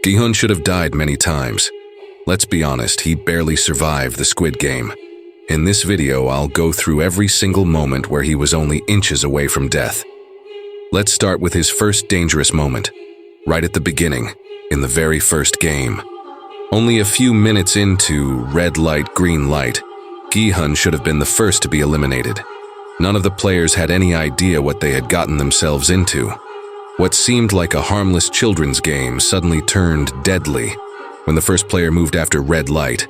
Gi-hun should have died many times. Let's be honest, he barely survived the Squid Game. In this video, I'll go through every single moment where he was only inches away from death. Let's start with his first dangerous moment, right at the beginning, in the very first game. Only a few minutes into red light, green light, Gi-hun should have been the first to be eliminated. None of the players had any idea what they had gotten themselves into. What seemed like a harmless children's game suddenly turned deadly when the first player moved after red light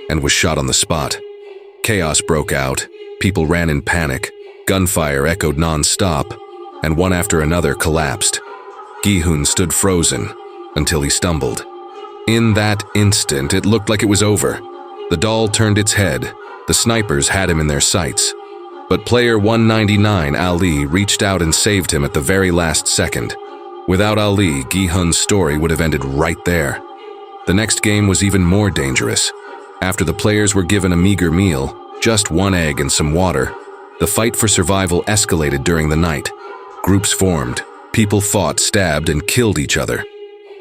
and was shot on the spot. Chaos broke out, people ran in panic, gunfire echoed non-stop, and one after another collapsed. Gi-hun stood frozen until he stumbled. In that instant, it looked like it was over. The doll turned its head. The snipers had him in their sights. But player 199, Ali, reached out and saved him at the very last second. Without Ali, Gi-hun's story would have ended right there. The next game was even more dangerous. After the players were given a meager meal, just one egg and some water, the fight for survival escalated during the night. Groups formed, people fought, stabbed, and killed each other.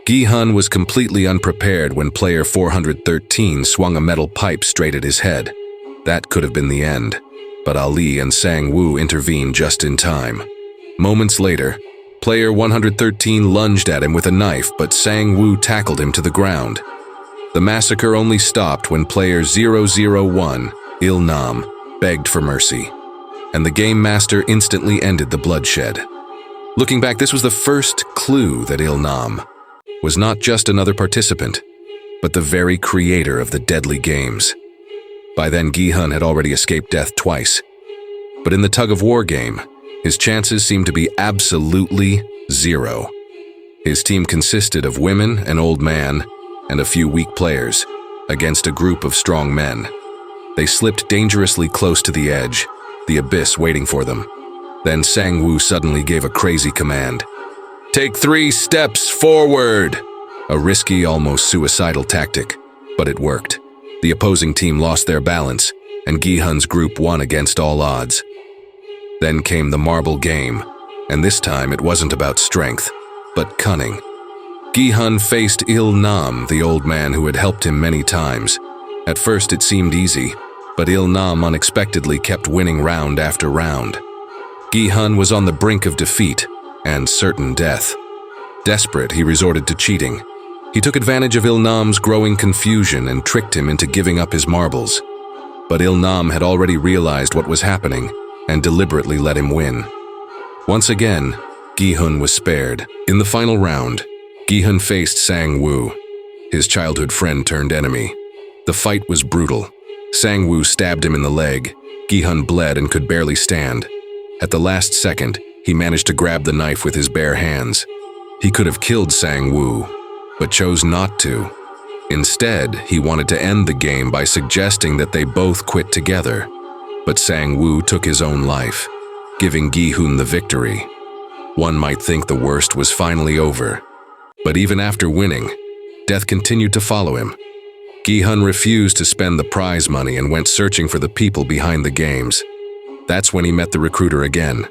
Gi-hun was completely unprepared when player 413 swung a metal pipe straight at his head. That could have been the end. But Ali and Sang-woo intervened just in time. Moments later, player 113 lunged at him with a knife, but Sang-woo tackled him to the ground. The massacre only stopped when player 001, Il-nam, begged for mercy, and the game master instantly ended the bloodshed. Looking back, this was the first clue that Il-nam was not just another participant, but the very creator of the deadly games. By then, Gi-hun had already escaped death twice. But in the tug-of-war game, his chances seemed to be absolutely zero. His team consisted of women, an old man, and a few weak players, against a group of strong men. They slipped dangerously close to the edge, the abyss waiting for them. Then Sang-woo suddenly gave a crazy command. "Take 3 steps forward!" A risky, almost suicidal tactic, but it worked. The opposing team lost their balance, and Gi-hun's group won against all odds. Then came the marble game, and this time it wasn't about strength, but cunning. Gi-hun faced Il-nam, the old man who had helped him many times. At first it seemed easy, but Il-nam unexpectedly kept winning round after round. Gi-hun was on the brink of defeat and certain death. Desperate, he resorted to cheating. He took advantage of Il-nam's growing confusion and tricked him into giving up his marbles. But Il-nam had already realized what was happening and deliberately let him win. Once again, Gi-hun was spared. In the final round, Gi-hun faced Sang-woo, his childhood friend turned enemy. The fight was brutal. Sang-woo stabbed him in the leg. Gi-hun bled and could barely stand. At the last second, he managed to grab the knife with his bare hands. He could have killed Sang-woo, but chose not to. Instead, he wanted to end the game by suggesting that they both quit together. But Sang-woo took his own life, giving Gi-hun the victory. One might think the worst was finally over. But even after winning, death continued to follow him. Gi-hun refused to spend the prize money and went searching for the people behind the games. That's when he met the recruiter again,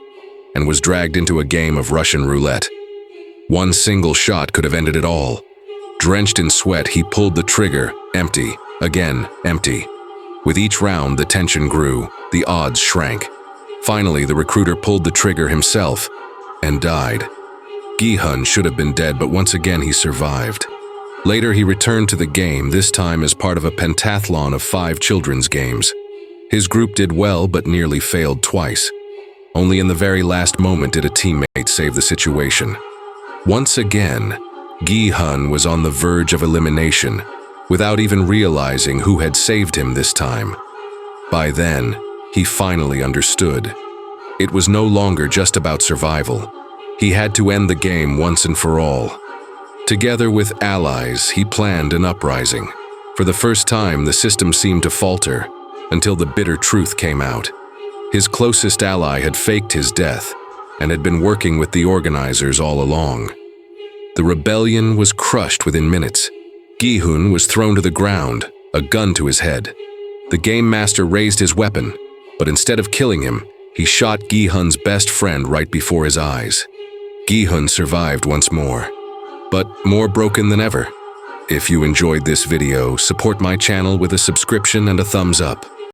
and was dragged into a game of Russian roulette. One single shot could have ended it all. Drenched in sweat, he pulled the trigger, empty, again, empty. With each round, the tension grew, the odds shrank. Finally, the recruiter pulled the trigger himself and died. Gi-hun should have been dead, but once again he survived. Later, he returned to the game, this time as part of a pentathlon of 5 children's games. His group did well, but nearly failed twice. Only in the very last moment did a teammate save the situation. Once again, Gi-hun was on the verge of elimination, without even realizing who had saved him this time. By then, he finally understood. It was no longer just about survival. He had to end the game once and for all. Together with allies, he planned an uprising. For the first time, the system seemed to falter, until the bitter truth came out. His closest ally had faked his death, and had been working with the organizers all along. The rebellion was crushed within minutes. Gi-hun was thrown to the ground, a gun to his head. The game master raised his weapon, but instead of killing him, he shot Gi-hun's best friend right before his eyes. Gi-hun survived once more, but more broken than ever. If you enjoyed this video, support my channel with a subscription and a thumbs up.